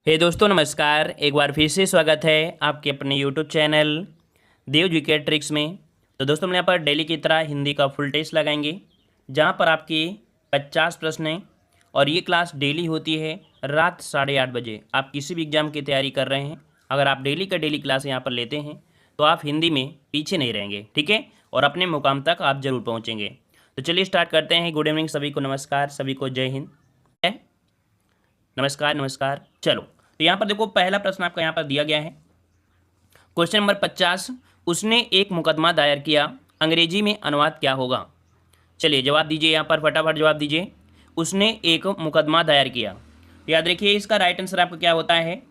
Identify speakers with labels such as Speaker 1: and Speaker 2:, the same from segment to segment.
Speaker 1: हे दोस्तों नमस्कार। एक बार फिर से स्वागत है आपके अपने यूट्यूब चैनल देव जीके ट्रिक्स में। तो दोस्तों हम यहाँ पर डेली की तरह हिंदी का फुल टेस्ट लगाएंगे, जहाँ पर आपके 50 प्रश्न हैं और ये क्लास डेली होती है रात 8:30 बजे। आप किसी भी एग्जाम की तैयारी कर रहे हैं, अगर आप डेली का डेली क्लास यहाँ पर लेते हैं तो आप हिंदी में पीछे नहीं रहेंगे, ठीक है, और अपने मुकाम तक आप जरूर पहुँचेंगे। तो चलिए स्टार्ट करते हैं। गुड इवनिंग सभी को, नमस्कार सभी को, जय हिंद। नमस्कार नमस्कार। चलो तो यहाँ पर देखो, पहला प्रश्न आपका यहाँ पर दिया गया है, क्वेश्चन नंबर 50। उसने एक मुकदमा दायर किया, अंग्रेजी में अनुवाद क्या होगा? चलिए जवाब दीजिए, यहाँ पर फटाफट जवाब दीजिए। उसने एक मुकदमा दायर किया, याद रखिए इसका राइट आंसर आपका क्या होता है।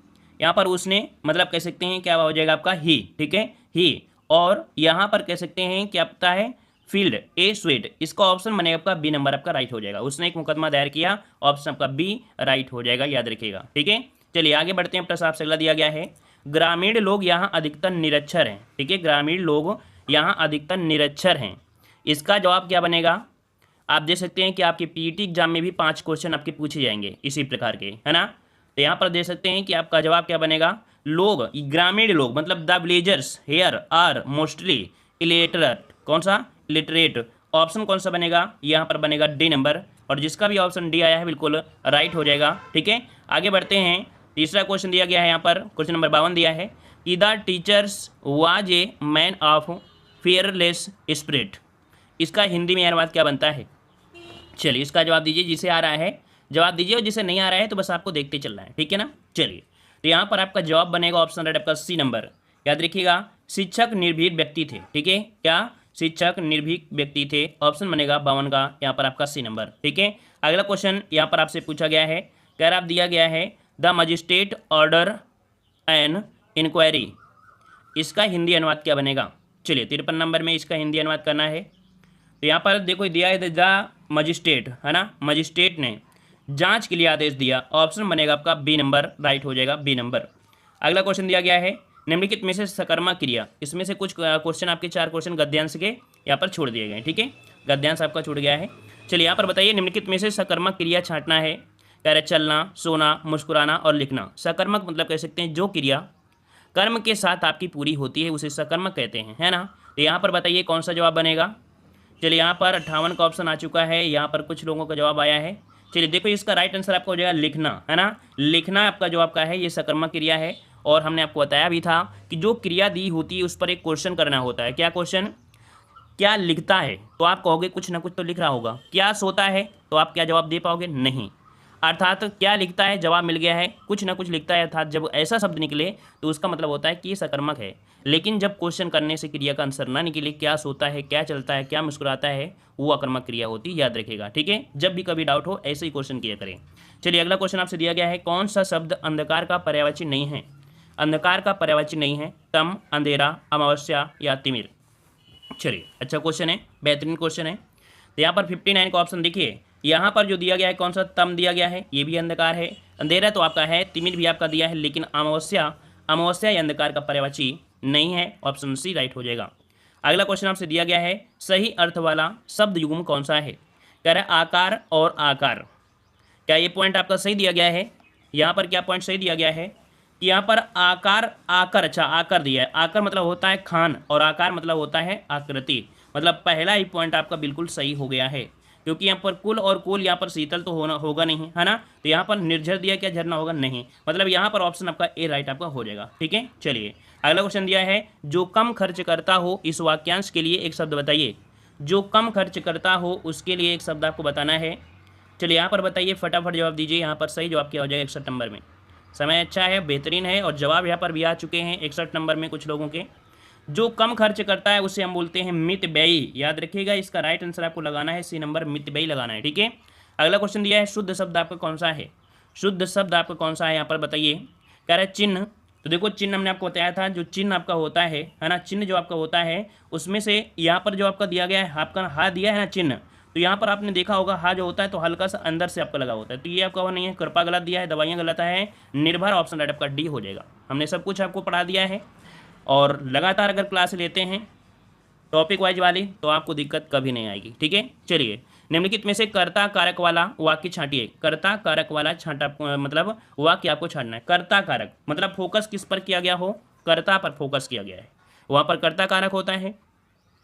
Speaker 1: यहाँ पर उसने मतलब कह सकते हैं क्या हो जाएगा आपका ही, ठीक है, ही। और यहाँ पर कह सकते हैं क्या पता है, फील्ड ए स्वेट, इसका ऑप्शन बनेगा आपका बी नंबर आपका राइट हो जाएगा। उसने एक मुकदमा दायर किया, ऑप्शन आपका बी राइट हो जाएगा, याद रखिएगा, ठीक है। चलिए आगे बढ़ते हैं। प्रश्न आपसे अगला दिया गया है, ग्रामीण लोग यहाँ अधिकतर निरक्षर हैं, ठीक है, ग्रामीण लोग यहाँ अधिकतर निरक्षर हैं, इसका जवाब क्या बनेगा? आप देख सकते हैं कि आपके पीईटी एग्जाम में भी 5 क्वेश्चन आपके पूछे जाएंगे इसी प्रकार के, है ना। तो यहाँ पर देख सकते हैं कि आपका जवाब क्या बनेगा, लोग, ग्रामीण लोग मतलब the villagers here are mostly illiterate. कौन सा? इलिटरेट। ऑप्शन कौन सा बनेगा? यहाँ पर बनेगा डी नंबर, और जिसका भी ऑप्शन डी आया है बिल्कुल राइट हो जाएगा, ठीक है। आगे बढ़ते हैं। तीसरा क्वेश्चन दिया गया है यहाँ पर, क्वेश्चन नंबर 52 दिया है, कि the teachers was a man of fearless spirit, इसका हिंदी में अनुवाद क्या बनता है? चलिए इसका जवाब दीजिए, जिसे आ रहा है जवाब दीजिए, और जिसे नहीं आ रहा है तो बस आपको देखते चलना है, ठीक है ना। चलिए तो यहाँ पर आपका जवाब बनेगा ऑप्शन राइट आपका सी नंबर, याद रखिएगा, शिक्षक निर्भीक व्यक्ति थे, ठीक है, क्या? शिक्षक निर्भीक व्यक्ति थे, ऑप्शन बनेगा 52 का यहाँ पर आपका सी नंबर, ठीक है। अगला क्वेश्चन यहाँ पर आपसे पूछा गया है, कह रहा दिया गया है the magistrate order an inquiry, इसका हिंदी अनुवाद क्या बनेगा? चलिए 53 नंबर में इसका हिंदी अनुवाद करना है। तो यहाँ पर देखो दिया है द मजिस्ट्रेट, है ना, मजिस्ट्रेट ने जांच के लिए आदेश दिया, ऑप्शन बनेगा आपका बी नंबर राइट हो जाएगा, बी नंबर। अगला क्वेश्चन दिया गया है, निम्नलिखित में से सकर्मक क्रिया, इसमें से कुछ क्वेश्चन आपके 4 क्वेश्चन गद्यांश के यहाँ पर छोड़ दिए गए, ठीक है, गद्यांश आपका छूट गया है। चलिए यहाँ पर बताइए, निम्नलिखित में से सकर्मक क्रिया छांटना है, कह रहे चलना, सोना, मुस्कुराना और लिखना। सकर्मक मतलब कह सकते हैं जो क्रिया कर्म के साथ आपकी पूरी होती है उसे सकर्मक कहते हैं, है ना। तो यहाँ पर बताइए कौन सा जवाब बनेगा। चलिए यहाँ पर 58 का ऑप्शन आ चुका है, यहाँ पर कुछ लोगों का जवाब आया है। चलिए देखो इसका राइट आंसर आपका हो जाएगा लिखना, है ना, लिखना आपका जवाब का है, ये सकर्मक क्रिया है। और हमने आपको बताया भी था कि जो क्रिया दी होती है उस पर एक क्वेश्चन करना होता है। क्या क्वेश्चन? क्या लिखता है तो आप कहोगे कुछ ना कुछ तो लिख रहा होगा, क्या सोता है तो आप क्या जवाब दे पाओगे? नहीं। अर्थात क्या लिखता है, जवाब मिल गया है, कुछ ना कुछ लिखता है, अर्थात जब ऐसा शब्द निकले तो उसका मतलब होता है कि ये सकर्मक है। लेकिन जब क्वेश्चन करने से क्रिया का आंसर ना निकले, क्या सोता है, क्या चलता है, क्या मुस्कुराता है, वो अकर्मक क्रिया होती है, याद रखिएगा, ठीक है। जब भी कभी डाउट हो ऐसे ही क्वेश्चन किया करें। चलिए अगला क्वेश्चन आपसे दिया गया है, कौन सा शब्द अंधकार का पर्यायवाची नहीं है? अंधकार का पर्यायवाची नहीं है, तम, अंधेरा, अमावस्या या तिमिर। चलिए अच्छा क्वेश्चन है, बेहतरीन क्वेश्चन है। तो यहाँ पर 59 का ऑप्शन देखिए, यहाँ पर जो दिया गया है कौन सा, तम दिया गया है, ये भी अंधकार है, अंधेरा तो आपका है, तिमिर भी आपका दिया है, लेकिन अमावस्या, अमावस्या या अंधकार का पर्यायवाची नहीं है, ऑप्शन सी राइट हो जाएगा। अगला क्वेश्चन आपसे दिया गया है, सही अर्थ वाला शब्द युग्म कौन सा है? कह रहा है आकार और आकार, क्या ये पॉइंट आपका सही दिया गया है? यहाँ पर क्या पॉइंट सही दिया गया है कि यहाँ पर आकार, आकर, अच्छा आकर दिया है, आकर मतलब होता है खान और आकार मतलब होता है आकृति, मतलब पहला ही पॉइंट आपका बिल्कुल सही हो गया है, क्योंकि यहाँ पर कुल और कुल, यहाँ पर शीतल तो होगा नहीं, है ना। तो यहाँ पर निर्झर दिया, क्या झरना होगा? नहीं, मतलब यहाँ पर ऑप्शन आपका ए राइट आपका हो जाएगा, ठीक है। चलिए अगला क्वेश्चन दिया है, जो कम खर्च करता हो इस वाक्यांश के लिए एक शब्द बताइए। जो कम खर्च करता हो उसके लिए एक शब्द आपको बताना है। चलिए यहाँ पर बताइए, फटाफट जवाब दीजिए। यहाँ पर सही जवाब क्या हो जाएगा 61 नंबर में। समय अच्छा है, बेहतरीन है, और जवाब यहाँ पर भी आ चुके हैं 61 नंबर में कुछ लोगों के। जो कम खर्च करता है उसे हम बोलते हैं मितव्ययी, याद रखिएगा, इसका राइट आंसर आपको लगाना है सी नंबर, मितव्ययी लगाना है, ठीक है। अगला क्वेश्चन दिया है, शुद्ध शब्द आपका कौन सा है? शुद्ध शब्द आपका कौन सा है यहाँ पर बताइए। कह रहा है चिन्ह, तो देखो चिन्ह हमने आपको बताया था, जो चिन्ह आपका होता है ना, चिन्ह जो आपका होता है उसमें से यहाँ पर जो आपका दिया गया है, आपका हा दिया है ना चिन्ह, तो यहाँ पर आपने देखा होगा हा जो होता है तो हल्का सा अंदर से आपका लगा होता है, तो ये आपका वो नहीं है। कृपा गलत दिया है, दवाइयाँ गलत है, निर्भर ऑप्शन राइट आपका डी हो जाएगा। हमने सब कुछ आपको पढ़ा दिया है, और लगातार अगर क्लास लेते हैं टॉपिक वाइज वाली तो आपको दिक्कत कभी नहीं आएगी, ठीक है। चलिए निम्नलिखित में से कर्ता कारक वाला वाक्य छांटिए। कर्ता कारक वाला छांटा मतलब वाक्य आपको छांटना है। कर्ता कारक मतलब फोकस किस पर किया गया हो, कर्ता पर फोकस किया गया है, वहाँ पर कर्ता कारक होता है।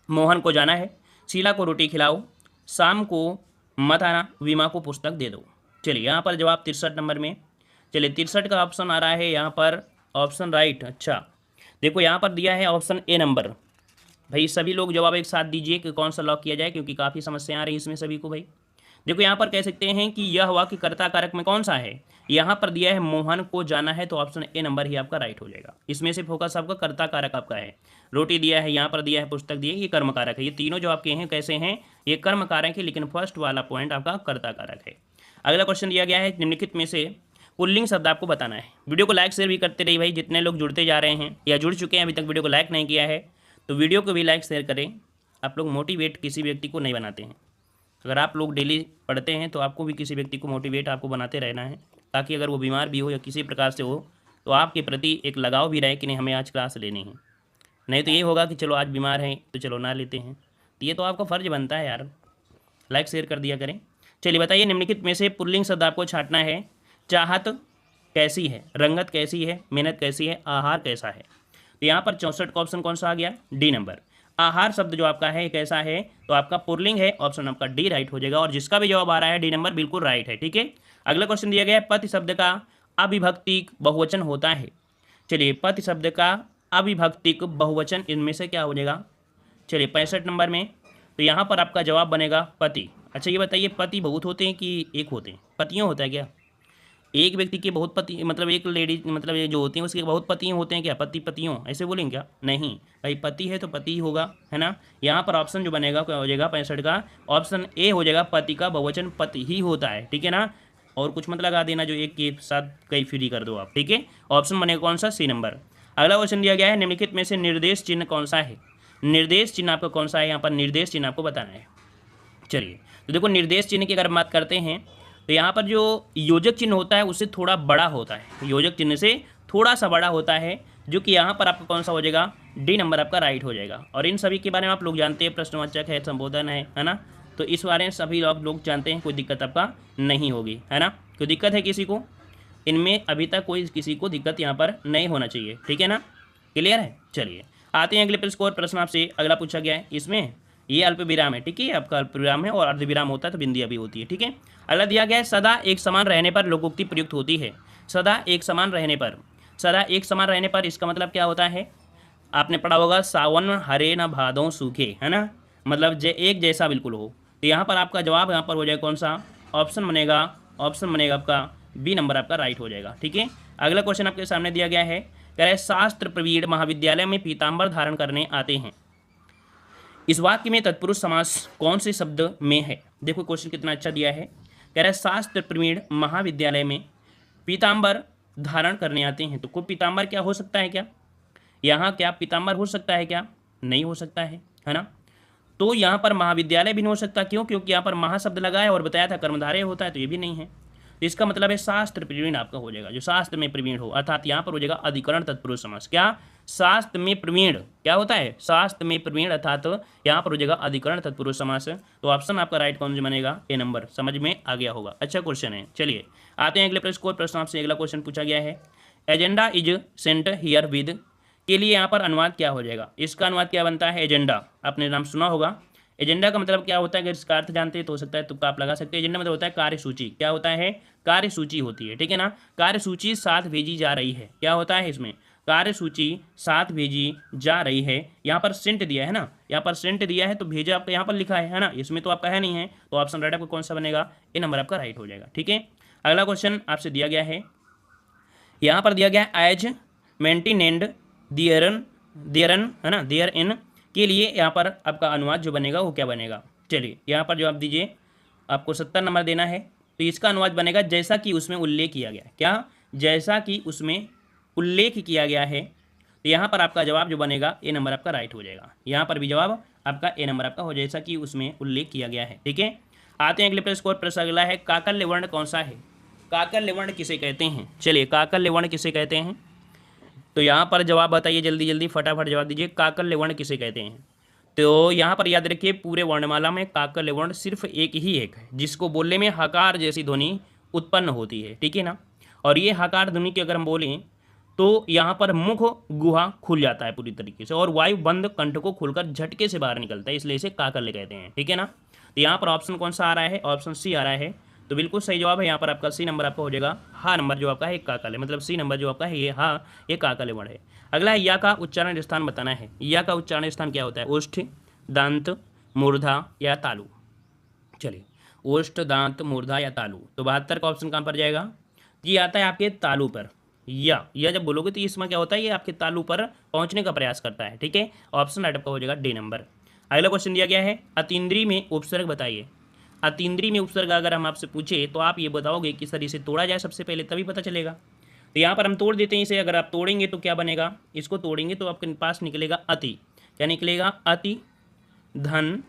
Speaker 1: मोहन को जाना है, शीला को रोटी खिलाओ, शाम को मत आना, विमा को पुस्तक दे दो। चलिए यहाँ पर जवाब 63 नंबर में, चलिए 63 का ऑप्शन आ रहा है यहाँ पर ऑप्शन राइट। अच्छा देखो यहाँ पर दिया है ऑप्शन ए नंबर। भाई सभी लोग जवाब एक साथ दीजिए कि कौन सा लॉक किया जाए, क्योंकि काफ़ी समस्याएं आ रही हैं इसमें सभी को। भाई देखो यहाँ पर कह सकते हैं कि यह वाक्य कर्ता कारक में कौन सा है, यहाँ पर दिया है मोहन को जाना है, तो ऑप्शन ए नंबर ही आपका राइट हो जाएगा। इसमें से फोकस आपका कर्ता कारक आपका है। रोटी दिया है, यहाँ पर दिया है पुस्तक दी है, ये कर्म कारक है। ये तीनों जो आपके हैं कैसे हैं, ये कर्म कारक है, लेकिन फर्स्ट वाला पॉइंट आपका कर्ता कारक है। अगला क्वेश्चन दिया गया है, निम्नलिखित में से पुल्लिंग शब्द आपको बताना है। वीडियो को लाइक शेयर भी करते रहिए भाई, जितने लोग जुड़ते जा रहे हैं या जुड़ चुके हैं अभी तक वीडियो को लाइक नहीं किया है तो वीडियो को भी लाइक शेयर करें। आप लोग मोटिवेट किसी व्यक्ति को नहीं बनाते हैं, अगर आप लोग डेली पढ़ते हैं तो आपको भी किसी व्यक्ति को मोटिवेट आपको बनाते रहना है, ताकि अगर वो बीमार भी हो या किसी प्रकार से हो तो आपके प्रति एक लगाव भी रहे कि नहीं हमें आज क्लास लेनी है। नहीं तो ये होगा कि चलो आज बीमार हैं तो चलो ना लेते हैं, तो ये तो आपका फ़र्ज बनता है यार, लाइक शेयर कर दिया करें। चलिए बताइए निम्नलिखित में से पुल्लिंग शब्द आपको छांटना है। चाहत कैसी है, रंगत कैसी है, मेहनत कैसी है, आहार कैसा है। तो यहाँ पर 64 का ऑप्शन कौन सा आ गया, डी नंबर। आहार शब्द जो आपका है कैसा है, तो आपका पुल्लिंग है, ऑप्शन आपका डी राइट हो जाएगा। और जिसका भी जवाब आ रहा है डी नंबर बिल्कुल राइट है। ठीक है, अगला क्वेश्चन दिया गया है, पति शब्द का अविभक्तिक बहुवचन होता है। चलिए पति शब्द का अविभक्तिक बहुवचन इनमें से क्या हो जाएगा। चलिए 65 नंबर में, तो यहाँ पर आपका जवाब बनेगा पति। अच्छा ये बताइए पति बहुत होते हैं कि एक होते हैं, पतियों होता है क्या, एक व्यक्ति के बहुत पति मतलब एक लेडी मतलब ये जो होती हैं उसके बहुत पतियों होते हैं क्या, पति पतियों ऐसे बोलेंगे क्या, नहीं भाई पति है तो पति ही होगा, है ना। यहाँ पर ऑप्शन जो बनेगा क्या हो जाएगा 65 का, ऑप्शन ए हो जाएगा, पति का बहुवचन पति ही होता है। ठीक है ना, और कुछ मत लगा देना जो एक के साथ कई फ्री कर दो आप। ठीक है, ऑप्शन बनेगा कौन सा, सी नंबर। अगला क्वेश्चन दिया गया है, निम्नलिखित में से निर्देश चिन्ह कौन सा है। निर्देश चिन्ह आपका कौन सा है, यहाँ पर निर्देश चिन्ह आपको बताना है। चलिए तो देखो निर्देश चिन्ह की अगर बात करते हैं तो यहाँ पर जो योजक चिन्ह होता है उससे थोड़ा बड़ा होता है, योजक चिन्ह से थोड़ा सा बड़ा होता है, जो कि यहाँ पर आपका कौन सा हो जाएगा, डी नंबर आपका राइट हो जाएगा। और इन सभी के बारे में आप लोग जानते हैं, प्रश्नवाचक है, संबोधन है ना, तो इस बारे में सभी लोग जानते हैं, कोई दिक्कत आपका नहीं होगी, है ना। कोई दिक्कत है किसी को, इनमें अभी तक कोई किसी को दिक्कत यहाँ पर नहीं होना चाहिए। ठीक है ना, क्लियर है। चलिए आते हैं अगले प्रश्न आपसे। अगला पूछा गया है, इसमें ये अल्प विराम है, ठीक है, आपका अल्प विराम है और अर्ध विराम होता है तो बिंदिया भी होती है। ठीक है, अगला दिया गया है, सदा एक समान रहने पर लोकोक्ति प्रयुक्त होती है। सदा एक समान रहने पर, सदा एक समान रहने पर इसका मतलब क्या होता है, आपने पढ़ा होगा सावन हरे न भादों सूखे, है ना, मतलब एक जैसा बिल्कुल हो। तो यहाँ पर आपका जवाब यहाँ पर हो जाएगा कौन सा, ऑप्शन बनेगा आपका बी नंबर आपका राइट हो जाएगा। ठीक है, अगला क्वेश्चन आपके सामने दिया गया है, कह रहे शास्त्र प्रवीण महाविद्यालय में पीताम्बर धारण करने आते हैं। इस वाक्य में तत्पुरुष समास कौन से शब्द में है। देखो क्वेश्चन कितना अच्छा दिया है, कह रहा है शास्त्र प्रवीण महाविद्यालय में पीताम्बर धारण करने आते हैं। तो कोई पीताम्बर क्या हो सकता है क्या, यहाँ क्या पीताम्बर हो सकता है क्या, नहीं हो सकता है ना। तो यहाँ पर महाविद्यालय भी नहीं हो सकता, क्यों, क्योंकि यहाँ पर महाशब्द लगा है और बताया था कर्मधारय होता है, तो ये भी नहीं है। तो इसका मतलब है शास्त्र प्रवीण आपका हो जाएगा, जो शास्त्र में प्रवीण हो, अर्थात यहाँ पर हो जाएगा अधिकरण तत्पुरुष समास। क्या, शास्त्र में प्रवीण क्या होता है, शास्त्र में प्रवीण अर्थात यहाँ पर हो जाएगा अधिकरण तत्पुरुष समास। तो ऑप्शन आपका राइट कौन सा बनेगा, ए नंबर। समझ में आ गया होगा, अच्छा क्वेश्चन है। चलिए आते हैं अगले प्रश्न आपसे। अगला क्वेश्चन पूछा गया है, agenda is sent here with के लिए यहाँ पर अनुवाद क्या हो जाएगा। इसका अनुवाद क्या बनता है, एजेंडा, आपने नाम सुना होगा। एजेंडा का मतलब क्या होता है, अगर इसका अर्थ जानते हैं तो हो सकता है तुक्का आप लगा सकते हैं। एजेंडा मतलब होता है कार्यसूची, क्या होता है, कार्यसूची होती है। ठीक है ना, कार्यसूची साथ भेजी जा रही है, क्या होता है इसमें, कार्यसूची साथ भेजी जा रही है। यहाँ पर सेंट दिया है ना, यहाँ पर सेंट दिया है तो भेजा आपका यहाँ पर लिखा है ना, इसमें तो आपका है नहीं है, तो ऑप्शन राइट आपको कौन सा बनेगा, ए नंबर आपका राइट हो जाएगा। ठीक है, अगला क्वेश्चन आपसे दिया गया है, यहाँ पर दिया गया है एज मेंटेनेंड देयरन है ना, देयर इन के लिए यहाँ पर आपका अनुवाद जो बनेगा वो क्या बनेगा। चलिए यहाँ पर जवाब दीजिए, आपको 70 नंबर देना है। तो इसका अनुवाद बनेगा जैसा कि उसमें उल्लेख किया गया, क्या, जैसा कि उसमें उल्लेख किया गया है। तो यहाँ पर आपका जवाब जो बनेगा ए नंबर आपका राइट हो जाएगा। यहाँ पर भी जवाब आपका ए नंबर आपका हो, जैसा कि उसमें उल्लेख किया गया है। ठीक है, आते हैं अगले प्रश्न अगला है, काकल्य वर्ण कौन सा है, काकल्य वर्ण किसे कहते हैं। चलिए काकल्य वर्ण किसे कहते हैं, तो यहाँ पर जवाब बताइए जल्दी जल्दी फटाफट जवाब दीजिए, काकल्य वर्ण किसे कहते हैं। तो यहाँ पर याद रखिए पूरे वर्णमाला में काकल्य वर्ण सिर्फ एक है जिसको बोलने में हकार जैसी ध्वनि उत्पन्न होती है, ठीक है ना। और ये हकार ध्वनि की अगर हम बोलें तो यहाँ पर मुख गुहा खुल जाता है पूरी तरीके से और वायु बंद कंठ को खुलकर झटके से बाहर निकलता है, इसलिए इसे काकल्य कहते हैं, ठीक है ना। तो यहाँ पर ऑप्शन कौन सा आ रहा है, ऑप्शन सी आ रहा है। तो बिल्कुल सही जवाब है यहाँ पर आपका सी नंबर आपका हो जाएगा। हा नंबर जो आपका है काकल्य, मतलब सी नंबर जो आपका है ये हा, ये काकल्य वर्ण है। अगला है या का उच्चारण स्थान बताना है। या का उच्चारण स्थान क्या होता है, ओष्ठ, दांत, मूर्धा या तालु। चलिए, ओष्ठ, दांत, मूर्धा या तालु। तो 72 का ऑप्शन कहाँ पर जाएगा, ये आता है आपके तालु पर। या जब बोलोगे तो इसमें क्या होता है, ये आपके तालु पर पहुंचने का प्रयास करता है, ठीक है। ऑप्शन राइट आपका हो जाएगा डी नंबर। अगला क्वेश्चन दिया गया है अतीन्द्रिय में उपसर्ग बताइए। अतीन्द्रिय में उपसर्ग अगर हम आपसे पूछे तो आप ये बताओगे कि सर इसे तोड़ा जाए सबसे पहले, तभी पता चलेगा। तो यहाँ पर हम तोड़ देते हैं इसे। अगर आप तोड़ेंगे तो क्या बनेगा, इसको तोड़ेंगे तो आपके पास निकलेगा अति। क्या निकलेगा, अति धन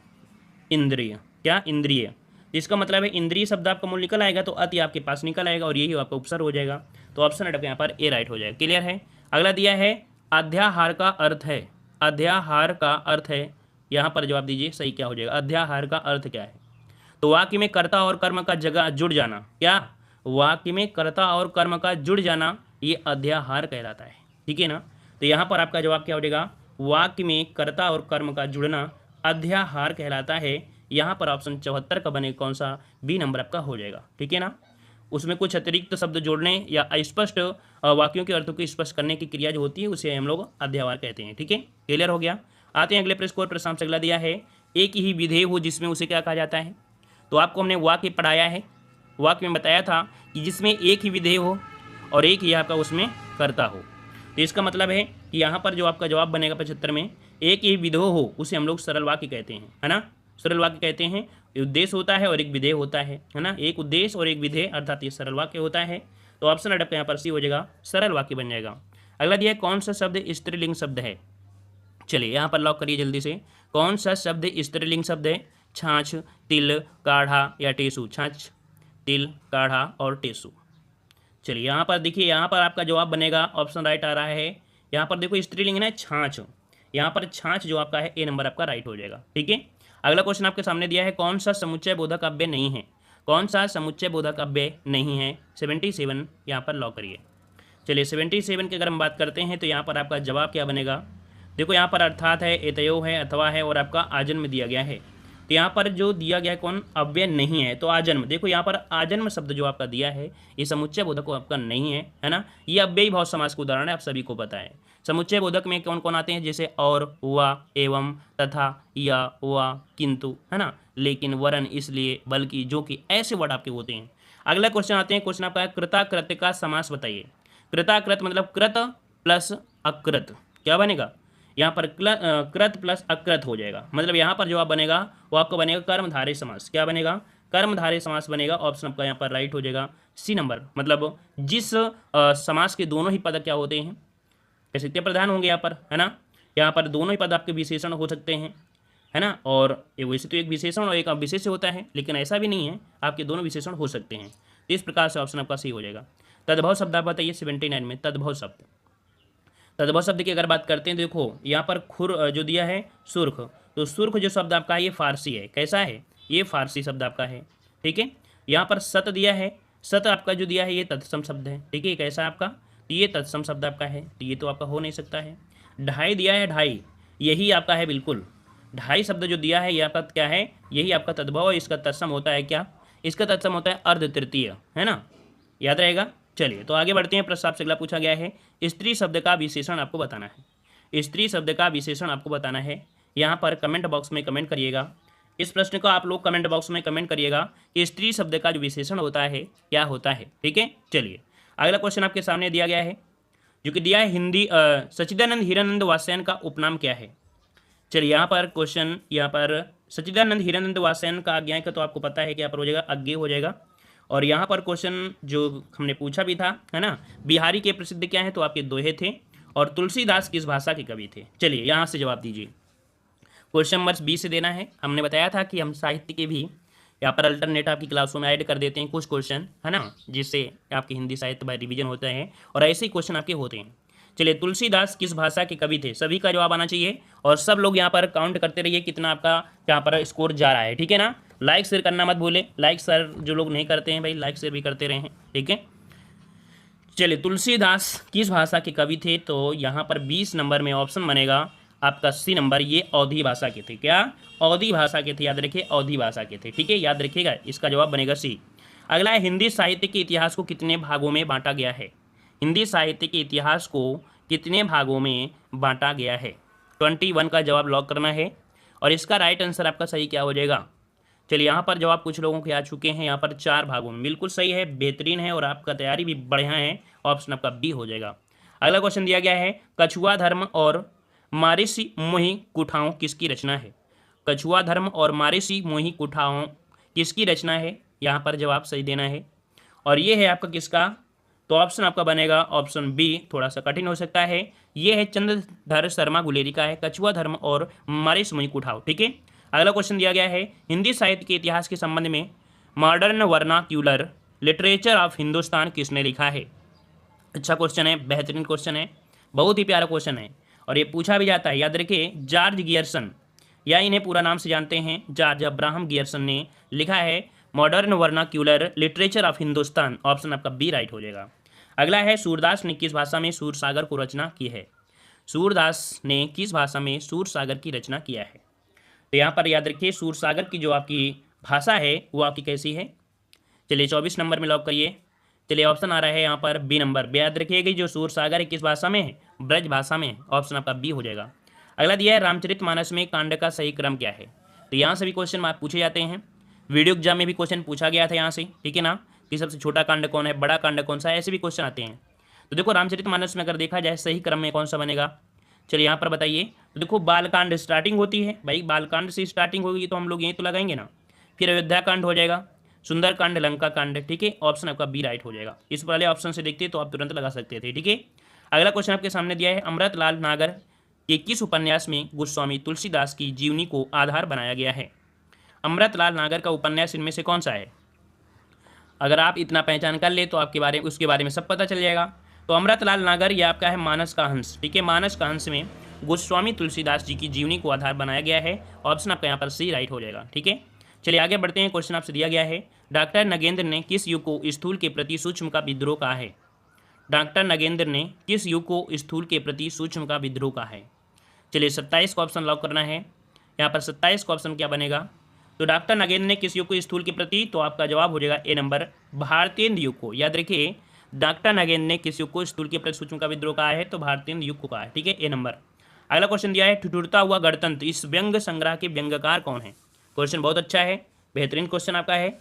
Speaker 1: इंद्रिय, क्या इंद्रिय। इसका मतलब है इंद्रिय शब्द आपका मूल निकल आएगा तो अति आपके पास निकल आएगा और यही आपका उपसर्ग हो जाएगा। तो ऑप्शन राइट यहाँ पर ए राइट हो जाएगा। क्लियर है। अगला दिया है अध्याहार का अर्थ है। अध्याहार का अर्थ है, यहाँ पर जवाब दीजिए सही क्या हो जाएगा। अध्याहार का अर्थ क्या है, तो वाक्य में कर्ता और कर्म का जगह जुड़ जाना। क्या, वाक्य में कर्ता और कर्म का जुड़ जाना, ये अध्याहार कहलाता है, ठीक है ना। तो यहाँ पर आपका जवाब क्या हो जाएगा, वाक्य में कर्ता और कर्म का जुड़ना अध्याहार कहलाता है। यहाँ पर ऑप्शन 74 का बने कौन सा, बी नंबर आपका हो जाएगा, ठीक है ना। उसमें कुछ अतिरिक्त शब्द जोड़ने या अस्पष्ट वाक्यों के अर्थों को स्पष्ट करने की क्रिया जो होती है उसे हम लोग अध्याहार कहते हैं, ठीक है। क्लियर हो गया। आते हैं अगले प्रश्न को। प्रश्न अगला दिया है एक ही विधेय हो जिसमें उसे क्या कहा जाता है। तो आपको हमने वाक्य पढ़ाया है, वाक्य में बताया था कि जिसमें एक ही विधेय हो और एक ही आपका उसमें कर्ता हो। तो इसका मतलब है कि यहाँ पर जो आपका जवाब बनेगा 75 में, एक ही विधेय हो उसे हम लोग सरल वाक्य कहते हैं, है ना। सरल वाक्य कहते हैं, उद्देश्य होता है और एक विधेय होता है ना। एक उद्देश्य और एक विधेय अर्थात ये सरल वाक्य होता है। तो ऑप्शन अडप यहाँ पर सी हो जाएगा, सरल वाक्य बन जाएगा। अगला दिया है कौन सा शब्द स्त्रीलिंग शब्द है। चलिए यहाँ पर लॉक करिए जल्दी से, कौन सा शब्द स्त्रीलिंग शब्द है। छाछ, तिल, काढ़ा या टेसू। छाछ, तिल, काढ़ा और टेसू। चलिए यहाँ पर देखिए, यहाँ पर आपका जवाब बनेगा, ऑप्शन राइट आ रहा है। यहाँ पर देखो स्त्रीलिंग है ना छाछ, यहाँ पर छाछ जो आपका है ए नंबर आपका राइट हो जाएगा, ठीक है। अगला क्वेश्चन आपके सामने दिया है कौन सा समुच्चय बोधक अव्यय नहीं है। कौन सा समुच्चय बोधक अव्यय नहीं है, 77 यहाँ पर लॉक करिए। चलिए 77 की अगर हम बात करते हैं तो यहाँ पर आपका जवाब क्या बनेगा। देखो यहाँ पर अर्थात है, एतयो है, अथवा है और आपका आजन्म दिया गया है। तो यहाँ पर जो दिया गया है कौन, अव्यय नहीं है तो आजन्म। देखो यहाँ पर आजन्म शब्द जो आपका दिया है ये समुच्चय बोधक आपका नहीं है ना। ये अव्ययी भाव समास का उदाहरण है, आप सभी को पता है। समुच्चय बोधक में कौन कौन आते हैं, जैसे और, व, एवं, तथा, या, व, किंतु, है ना, लेकिन, वरन, इसलिए, बल्कि, जो कि, ऐसे वर्ड आपके होते हैं। अगला क्वेश्चन आते हैं, क्वेश्चन आपका है कृताकृत का समास बताइए। कृताकृत मतलब कृत प्लस अकृत, क्या बनेगा यहाँ पर कृत प्लस अकृत हो जाएगा। मतलब यहाँ पर जवाब बनेगा वो आपका बनेगा कर्मधारय समास। क्या बनेगा, कर्मधारय समास बनेगा। ऑप्शन आपका यहाँ पर राइट हो जाएगा, सी नंबर। मतलब जिस समास के दोनों ही पद क्या होते हैं, कैसे क्रिया प्रधान होंगे यहाँ पर, है ना। यहाँ पर दोनों ही पद आपके विशेषण हो सकते हैं, है ना। और वैसे तो एक विशेषण और एक विशेष होता है, लेकिन ऐसा भी नहीं है, आपके दोनों विशेषण हो सकते हैं। तो इस प्रकार से ऑप्शन आपका सही हो जाएगा। तद्भव शब्द आप बताइए 79 में, तद्भव शब्द। तद्भव शब्द की अगर बात करते हैं, देखो यहाँ पर खुर जो दिया है सुर्ख, तो सुर्ख जो शब्द आपका है ये फारसी है। कैसा है, ये फारसी शब्द आपका है, ठीक है। यहाँ पर सत दिया है, सत आपका जो दिया है ये तत्सम शब्द है, ठीक है। कैसा आपका, तो ये तत्सम शब्द आपका है, तो ये तो आपका हो नहीं सकता है। ढाई दिया है, ढाई, यही आपका है बिल्कुल। ढाई शब्द जो दिया है ये आपका क्या है, यही आपका तद्भव है। इसका तत्सम होता है क्या, इसका तत्सम होता है अर्ध तृतीय, है ना, याद रहेगा। चलिए तो आगे बढ़ते हैं। प्रश्न आपसे अगला पूछा गया है स्त्री शब्द का विशेषण आपको बताना है। स्त्री शब्द का विशेषण आपको बताना है। यहाँ पर कमेंट बॉक्स में कमेंट करिएगा। इस प्रश्न को आप लोग कमेंट बॉक्स में कमेंट करिएगा कि स्त्री शब्द का जो विशेषण होता है क्या होता है, ठीक है। चलिए अगला क्वेश्चन आपके सामने दिया गया है, जो कि दिया है हिंदी सच्चिदानंद हीरानंद वात्स्यायन का उपनाम क्या है। चलिए यहाँ पर क्वेश्चन, यहाँ पर सच्चिदानंद हीरानंद वात्स्यायन का आज्ञा का तो आपको पता है कि यहाँ पर हो जाएगा अज्ञेय हो जाएगा। और यहाँ पर क्वेश्चन जो हमने पूछा भी था, है ना, बिहारी के प्रसिद्ध क्या है, तो आपके दोहे थे। और तुलसीदास किस भाषा के कवि थे। चलिए यहाँ से जवाब दीजिए। क्वेश्चन नंबर 20 से देना है। हमने बताया था कि हम साहित्य के भी यहाँ पर अल्टरनेट आपकी क्लासों में ऐड कर देते हैं कुछ क्वेश्चन, है ना, जिससे आपकी हिंदी साहित्य बाय रिवीजन होता है और ऐसे ही क्वेश्चन आपके होते हैं। चलिए, तुलसीदास किस भाषा के कवि थे? सभी का जवाब आना चाहिए और सब लोग यहाँ पर काउंट करते रहिए कितना आपका यहाँ पर स्कोर जा रहा है, ठीक है ना। लाइक शेयर करना मत भूले, लाइक शेयर जो लोग नहीं करते हैं भाई लाइक शेयर भी करते रहे हैं, ठीक है। चलिए, तुलसीदास किस भाषा के कवि थे? तो यहाँ पर 20 नंबर में ऑप्शन बनेगा आपका सी नंबर, ये अवधी भाषा के थे। क्या? अवधी भाषा के थे, याद रखिए अवधी भाषा के थे, ठीक है, याद रखिएगा, इसका जवाब बनेगा सी। अगला है, हिंदी साहित्य के इतिहास को कितने भागों में बांटा गया है? हिंदी साहित्य के इतिहास को कितने भागों में बांटा गया है? 21 का जवाब लॉक करना है और इसका राइट आंसर आपका सही क्या हो जाएगा? चलिए, यहाँ पर जवाब कुछ लोगों के आ चुके हैं, यहाँ पर 4 भागों में, बिल्कुल सही है, बेहतरीन है और आपका तैयारी भी बढ़िया है, ऑप्शन आपका बी हो जाएगा। अगला क्वेश्चन दिया गया है, कछुआ धर्म और मारिसी मोहि कुठाओं किसकी रचना है? कछुआ धर्म और मारिसी मोहि कुठाओं किसकी रचना है? यहाँ पर जवाब सही देना है और ये है आपका किसका? तो ऑप्शन आपका बनेगा ऑप्शन बी, थोड़ा सा कठिन हो सकता है, ये है चंद्रधर शर्मा गुलेरी का है, कछुआ धर्म और मारिस मोहि कुठाओं, ठीक है। अगला क्वेश्चन दिया गया है, हिंदी साहित्य के इतिहास के संबंध में modern vernacular literature of Hindustan किसने लिखा है? अच्छा क्वेश्चन है, बेहतरीन क्वेश्चन है, बहुत ही प्यारा क्वेश्चन है और ये पूछा भी जाता है, याद रखिए, जॉर्ज गियर्सन, या इन्हें पूरा नाम से जानते हैं जॉर्ज अब्राहम गियर्सन ने लिखा है modern vernacular literature of Hindustan, option आपका बी राइट हो जाएगा। अगला है, सूरदास ने किस भाषा में सूरसागर को रचना की है? सूरदास ने किस भाषा में सूरसागर की रचना किया है? तो यहाँ पर याद रखिए, सूरसागर की जो आपकी भाषा है वो आपकी कैसी है? चलिए, 24 नंबर में लॉक करिए। चलिए, ऑप्शन आ रहा है यहाँ पर बी नंबर, याद रखिएगा जो सूरसागर है किस भाषा में है? ब्रज भाषा में, ऑप्शन आपका बी हो जाएगा। अगला दिया है, रामचरितमानस में कांड का सही क्रम क्या है? तो यहाँ से भी क्वेश्चन पूछे जाते हैं, वीडियो एग्जाम में भी क्वेश्चन पूछा गया था यहाँ से, ठीक है ना, कि सबसे छोटा कांड कौन है, बड़ा कांड कौन सा है, ऐसे भी क्वेश्चन आते हैं। तो देखो, रामचरितमानस में अगर देखा जाए सही क्रम में कौन सा बनेगा? चलिए, यहाँ पर बताइए। तो देखो, बालकांड स्टार्टिंग होती है, भाई बालकांड से स्टार्टिंग होगी तो हम लोग यहीं तो लगाएंगे ना, फिर अयोध्या कांड हो जाएगा, सुंदरकांड, लंका कांड, ठीक है, ऑप्शन आपका बी राइट हो जाएगा। इस वाले ऑप्शन से देखते तो आप तुरंत लगा सकते थे, ठीक है। अगला क्वेश्चन आपके सामने दिया है, अमृतलाल नागर के किस उपन्यास में गोस्वामी तुलसीदास की जीवनी को आधार बनाया गया है? अमृतलाल नागर का उपन्यास इनमें से कौन सा है? अगर आप इतना पहचान कर ले तो आपके बारे में उसके बारे में सब पता चल जाएगा। तो अमृतलाल नागर ये आपका है मानस का हंस, ठीक है, मानस का हंस में गोस्वामी तुलसीदास जी की जीवनी को आधार बनाया गया है, ऑप्शन आपका यहाँ पर सी राइट हो जाएगा, ठीक है। चलिए आगे बढ़ते हैं, क्वेश्चन आपसे दिया गया है, डॉक्टर नगेंद्र ने किस युग को स्थूल के प्रति सूक्ष्म का विद्रोह कहा है? डॉक्टर नगेंद्र ने किस युग को स्थूल के प्रति सूक्ष्म का विद्रोह कहा है? चलिए 27 का ऑप्शन लॉक करना है, यहाँ पर 27 का ऑप्शन क्या बनेगा? तो डॉक्टर नगेंद्र ने किस युग को स्थूल के प्रति, तो आपका जवाब हो जाएगा ए नंबर, भारतेंद्र युग को। याद रखिए, डॉक्टर नगेंद्र ने किस युग को स्थूल के प्रति सूक्ष्म का विद्रोह कहा है? तो भारतेंद्र युग को कहा है, ठीक है, ए नंबर। अगला क्वेश्चन दिया है, ठिठुरता हुआ गणतंत्र इस व्यंग संग्रह के व्यंग्यकार कौन है? क्वेश्चन बहुत अच्छा है, बेहतरीन क्वेश्चन आपका है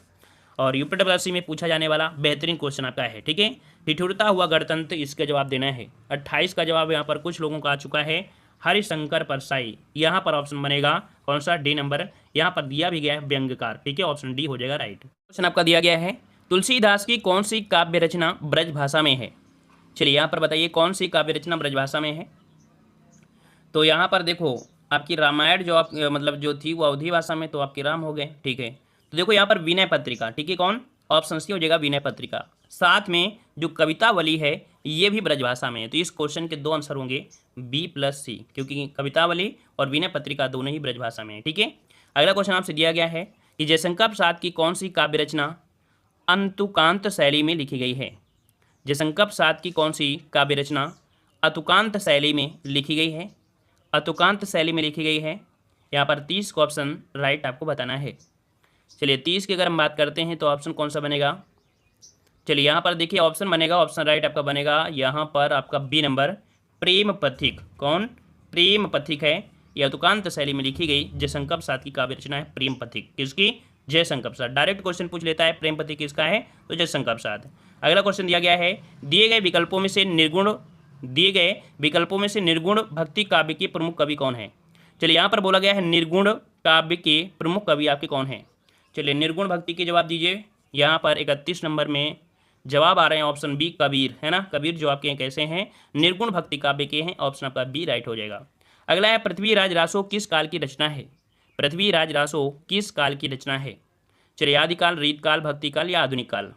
Speaker 1: और यूपीएससी में पूछा जाने वाला बेहतरीन क्वेश्चन आपका है, ठीक है। ठिठुरता हुआ गणतंत्र, इसका जवाब देना है। 28 का जवाब यहाँ पर कुछ लोगों का आ चुका है, हरिशंकर परसाई, यहाँ पर ऑप्शन बनेगा कौन सा? D number. यहाँ पर दिया भी गया है व्यंग्यकार, ठीक है, ऑप्शन डी हो जाएगा राइट। क्वेश्चन आपका दिया गया है, तुलसीदास की कौन सी काव्य रचना ब्रज भाषा में है? चलिए यहाँ पर बताइए कौन सी काव्य रचना ब्रज भाषा में है? तो यहाँ पर देखो, आपकी रामायण जो आप मतलब जो थी वो अवधी भाषा में, तो आपके राम हो गए, ठीक है। तो देखो यहाँ पर विनय पत्रिका, ठीक है, कौन? ऑप्शन सी हो जाएगा विनय पत्रिका। साथ में जो कवितावली है ये भी ब्रजभाषा में है, तो इस क्वेश्चन के दो आंसर होंगे बी प्लस सी, क्योंकि कवितावली और विनय पत्रिका दोनों ही ब्रजभाषा में है, ठीक है। अगला क्वेश्चन आपसे दिया गया है कि जयशंकर प्रसाद की कौन सी काव्य रचना अंतुकांत शैली में लिखी गई है? जयशंकर प्रसाद की कौन सी काव्य रचना अतुकांत शैली में लिखी गई है? अतुकांत शैली में लिखी गई है, यहाँ पर 30 का ऑप्शन राइट आपको बताना है। चलिए 30 की अगर हम बात करते हैं तो ऑप्शन कौन सा बनेगा? चलिए यहाँ पर देखिए ऑप्शन बनेगा, ऑप्शन राइट आपका बनेगा यहाँ पर आपका बी नंबर, प्रेम पथिक। कौन? प्रेम पथिक है, यह अतुकांत शैली में लिखी गई जयशंकर प्रसाद की काव्य रचना है प्रेम पथिक। किसकी? जयशंकर प्रसाद। डायरेक्ट क्वेश्चन पूछ लेता है प्रेम पथिक किसका है, तो जयशंकर प्रसाद। अगला क्वेश्चन दिया गया है, दिए गए विकल्पों में से निर्गुण भक्ति काव्य के प्रमुख कवि कौन है? चलिए यहाँ पर बोला गया है निर्गुण काव्य के प्रमुख कवि आपके कौन है? चलिए निर्गुण भक्ति के जवाब दीजिए। यहाँ पर 31 नंबर में जवाब आ रहे हैं ऑप्शन बी कबीर, है ना, कबीर जो आपके कैसे हैं निर्गुण भक्ति काव्य के हैं, ऑप्शन आपका बी राइट हो जाएगा। अगला है, पृथ्वीराज रासो किस काल की रचना है? पृथ्वीराज रासो किस काल की रचना है? चलिए आदिकाल, रीतकाल, भक्तिकाल या आधुनिक काल?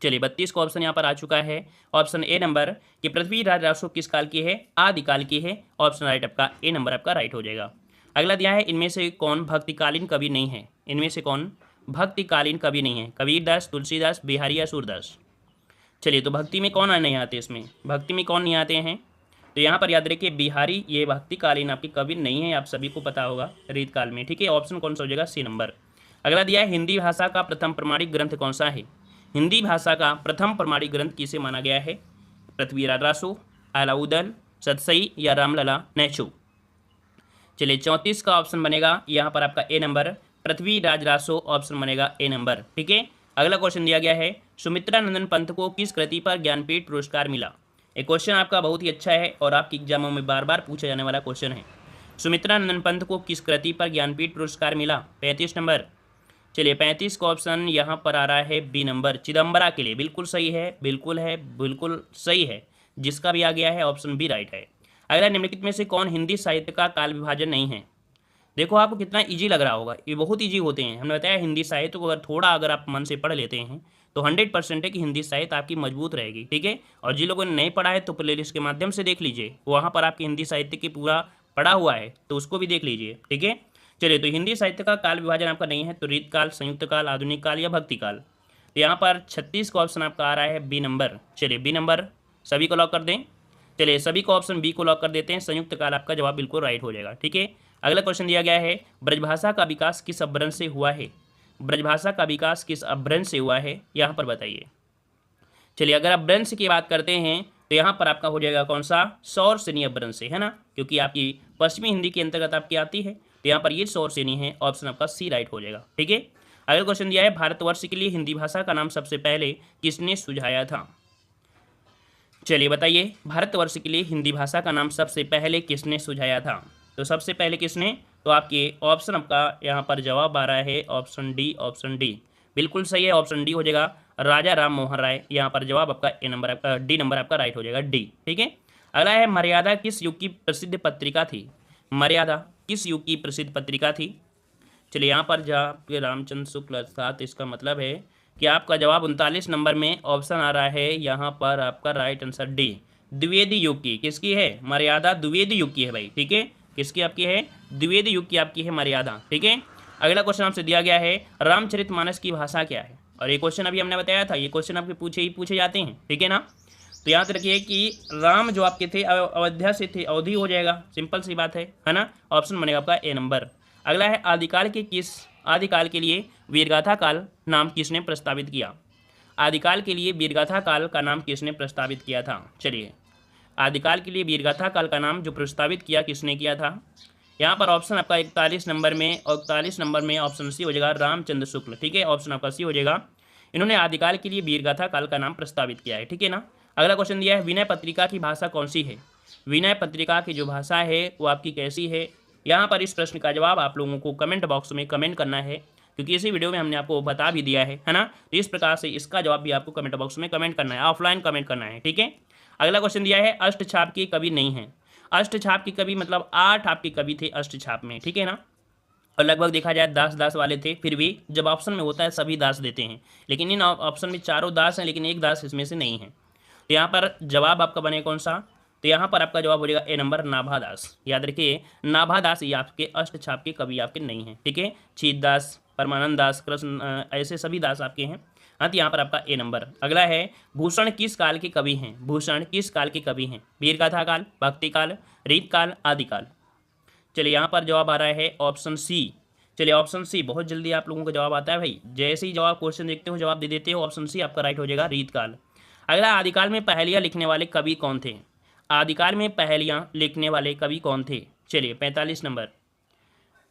Speaker 1: चलिए 32 का ऑप्शन यहाँ पर आ चुका है। ऑप्शन ए नंबर कि पृथ्वीराज रासो किस काल की है, आदिकाल की है। ऑप्शन राइट आपका ए नंबर आपका राइट हो जाएगा। अगला दिया है इनमें से कौन भक्तिकालीन कवि नहीं है, इनमें से कौन भक्तिकालीन कवि नहीं है, कबीरदास, तुलसीदास, बिहारी या सूरदास। चलिए तो भक्ति में कौन नहीं आते, इसमें भक्ति में कौन नहीं आते हैं, तो यहाँ पर याद रखिए बिहारी ये भक्तिकालीन आपके कवि नहीं है, आप सभी को पता होगा रीत काल में, ठीक है। ऑप्शन कौन सा हो जाएगा, सी नंबर। अगला दिया है हिंदी भाषा का प्रथम प्रमाणिक ग्रंथ कौन सा है, हिंदी भाषा का प्रथम प्रमाणिक ग्रंथ किसे माना गया है, पृथ्वीराज रासो, अलाउद्दीन सतसई या रामलला नेचू। चलिए 34 का ऑप्शन बनेगा यहाँ पर आपका ए नंबर, पृथ्वीराज रासो ऑप्शन बनेगा ए नंबर, ठीक है। अगला क्वेश्चन दिया गया है सुमित्रा नंदन पंत को किस कृति पर ज्ञानपीठ पुरस्कार मिला। एक क्वेश्चन आपका बहुत ही अच्छा है और आपकी एग्जामों में बार बार पूछा जाने वाला क्वेश्चन है। सुमित्रा नंदन पंत को किस कृति पर ज्ञानपीठ पुरस्कार मिला, 35 नंबर। चलिए 35 का ऑप्शन यहाँ पर आ रहा है बी नंबर, चिदम्बरा के लिए। बिल्कुल सही है, बिल्कुल सही है, जिसका भी आ गया है ऑप्शन बी राइट है। अगला निम्नलिखित में से कौन हिंदी साहित्य का काल विभाजन नहीं है। देखो आपको कितना इजी लग रहा होगा, ये बहुत इजी होते हैं। हमने बताया हिंदी साहित्य को अगर आप मन से पढ़ लेते हैं तो 100% है कि हिंदी साहित्य आपकी मजबूत रहेगी, ठीक है। और जिन लोगों ने नहीं पढ़ा है तो प्लेलिस्ट के माध्यम से देख लीजिए, वहाँ पर आपकी हिंदी साहित्य की पूरा पढ़ा हुआ है, तो उसको भी देख लीजिए, ठीक है। चलिए तो हिंदी साहित्य का काल विभाजन आपका नहीं है, तो रीत काल, संयुक्त काल, आधुनिक काल या भक्ति काल। तो यहाँ पर 36 का ऑप्शन आपका आ रहा है बी नंबर। चलिए बी नंबर सभी को लॉक कर दें। चलिए सभी को ऑप्शन बी को लॉक कर देते हैं, संयुक्त काल आपका जवाब बिल्कुल राइट हो जाएगा, ठीक है। अगला क्वेश्चन दिया गया है ब्रजभाषा का विकास किस अपभ्रंश से हुआ है, ब्रजभाषा का विकास किस अपभ्रंश से हुआ है, यहाँ पर बताइए। चलिए अगर अपभ्रंश की बात करते हैं तो यहाँ पर आपका हो जाएगा कौन सा, सौर सेनी अपभ्रंश से, है ना, क्योंकि आपकी पश्चिमी हिंदी के अंतर्गत आपकी आती है, तो यहाँ पर ये सौर सेनी है, ऑप्शन आपका सी राइट हो जाएगा, ठीक है। अगला क्वेश्चन दिया है भारतवर्ष के लिए हिंदी भाषा का नाम सबसे पहले किसने सुझाया था। चलिए बताइए भारतवर्ष के लिए हिंदी भाषा का नाम सबसे पहले किसने सुझाया था, तो सबसे पहले किसने, तो आपके ऑप्शन आपका यहाँ पर जवाब आ रहा है ऑप्शन डी बिल्कुल सही है, ऑप्शन डी हो जाएगा, राजा राम मोहन राय। यहाँ पर जवाब आपका ए नंबर आपका डी नंबर आपका राइट हो जाएगा, डी, ठीक है। अगला है मर्यादा किस युग की प्रसिद्ध पत्रिका थी, मर्यादा किस युग की प्रसिद्ध पत्रिका थी। चलिए यहाँ पर जहाँ रामचंद्र शुक्ल था, तो इसका मतलब है कि आपका जवाब 39 नंबर में ऑप्शन आ रहा है यहाँ पर आपका राइट आंसर डी, द्विवेदी युग की। किसकी है, मर्यादा द्विवेदी युग की है भाई, ठीक है। किसकी आपकी है, द्विवेदी युग की आपकी है मर्यादा, ठीक है। अगला क्वेश्चन आपसे दिया गया है रामचरितमानस की भाषा क्या है, और ये क्वेश्चन अभी हमने बताया था, ये क्वेश्चन आपके पूछे जाते हैं, ठीक है ना। तो याद रखिए कि राम जो आपके थे अयोध्या से थे, अवधि हो जाएगा, सिंपल सी बात है ना। ऑप्शन बनेगा आपका ए नंबर। अगला है आदिकाल के लिए वीरगाथा काल नाम किसने प्रस्तावित किया, आदिकाल के लिए वीरगाथा काल का नाम किसने प्रस्तावित किया था। चलिए आदिकाल के लिए वीरगाथा काल का नाम जो प्रस्तावित किया किसने किया था, यहाँ पर ऑप्शन आपका 41 नंबर में, और 41 नंबर में ऑप्शन सी हो जाएगा रामचंद्र शुक्ल, ठीक है। ऑप्शन आपका सी हो जाएगा, इन्होंने आदिकाल के लिए वीरगाथा काल का नाम प्रस्तावित किया है, ठीक है ना। अगला क्वेश्चन दिया है विनय पत्रिका की भाषा कौन सी है, विनय पत्रिका की जो भाषा है वो आपकी कैसी है। यहाँ पर इस प्रश्न का जवाब आप लोगों को कमेंट बॉक्स में कमेंट करना है, क्योंकि इसी वीडियो में हमने आपको बता भी दिया है ना। तो इस प्रकार से इसका जवाब भी आपको कमेंट बॉक्स में कमेंट करना है, ऑफलाइन कमेंट करना है, ठीक है। अगला क्वेश्चन दिया है अष्टछाप के कवि नहीं है, अष्टछाप के कवि मतलब 8 आपके कवि थे अष्टछाप में, ठीक है ना। और लगभग देखा जाए दास वाले थे, फिर भी जब ऑप्शन में होता है सभी दास देते हैं, लेकिन इन ऑप्शन में चारों दास हैं, लेकिन एक दास इसमें से नहीं है। तो यहाँ पर जवाब आपका बने कौन सा, तो यहाँ पर आपका जवाब हो जाएगा ए नंबर नाभादास। याद रखिए नाभादास ये आपके अष्टछाप के कवि आपके नहीं हैं, ठीक है। छीतदास, परमानंद दास, कृष्ण, ऐसे सभी दास आपके हैं, हाँ। तो यहाँ पर आपका ए नंबर। अगला है भूषण किस काल के कवि हैं, भूषण किस काल के कवि हैं, वीरगाथा काल, भक्ति काल, रीत काल, आदिकाल। चलिए यहाँ पर जवाब आ रहा है ऑप्शन सी। चलिए ऑप्शन सी, बहुत जल्दी आप लोगों को जवाब आता है भाई, जैसे ही जवाब क्वेश्चन देखते हो जवाब दे देते हो, ऑप्शन सी आपका राइट हो जाएगा, रीत काल। अगला आदिकाल में पहेलियाँ लिखने वाले कवि कौन थे, आदिकाल में पहेलियाँ लिखने वाले कवि कौन थे। चलिए 45 नंबर,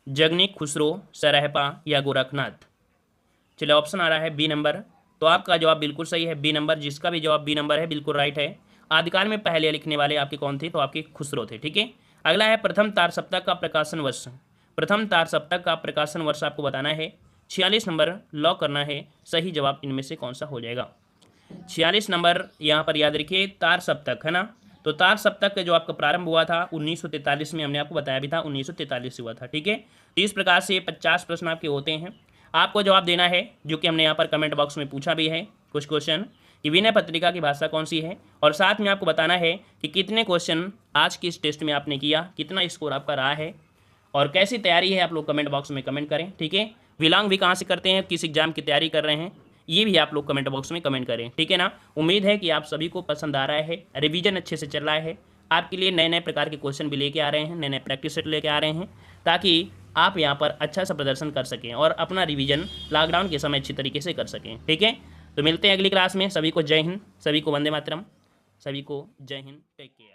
Speaker 1: जगनिक, खुसरो, सरहपा या गोरखनाथ। चलिए ऑप्शन आ रहा है बी नंबर, तो आपका जवाब बिल्कुल सही है, बी नंबर। जिसका भी जवाब बी नंबर है बिल्कुल राइट है। आदिकाल में पहेलियाँ लिखने वाले आपके कौन थे, तो आपके खुसरो थे, ठीक है। अगला है प्रथम तार सप्ताह का प्रकाशन वर्ष, प्रथम तार सप्ताह का प्रकाशन वर्ष आपको बताना है। 46 नंबर लॉक करना है, सही जवाब इनमें से कौन सा हो जाएगा। 46 नंबर यहाँ पर याद रखिए तार सप्तक, है ना। तो तार सप्तक जो आपका प्रारंभ हुआ था 1943 में, हमने आपको बताया भी था 1943 से हुआ था, ठीक है। तो इस प्रकार से 50 प्रश्न आपके होते हैं, आपको जवाब देना है, जो कि हमने यहाँ पर कमेंट बॉक्स में पूछा भी है। कुछ क्वेश्चन कि विनय पत्रिका की भाषा कौन सी है, और साथ में आपको बताना है कि कितने क्वेश्चन आज की इस टेस्ट में आपने किया, कितना स्कोर आपका रहा है और कैसी तैयारी है, आप लोग कमेंट बॉक्स में कमेंट करें। ठीक है, बिलोंग भी कहाँ से करते हैं, किस एग्जाम की तैयारी कर रहे हैं, ये भी आप लोग कमेंट बॉक्स में कमेंट करें। ठीक है ना, उम्मीद है कि आप सभी को पसंद आ रहा है, रिवीजन अच्छे से चल रहा है, आपके लिए नए नए प्रकार के क्वेश्चन भी लेके आ रहे हैं, नए नए प्रैक्टिस सेट लेके आ रहे हैं, ताकि आप यहाँ पर अच्छा सा प्रदर्शन कर सकें और अपना रिवीजन लॉकडाउन के समय अच्छी तरीके से कर सकें। ठीक है, तो मिलते हैं अगली क्लास में। सभी को जय हिंद, सभी को वंदे मातरम, सभी को जय हिंद, टेक केयर।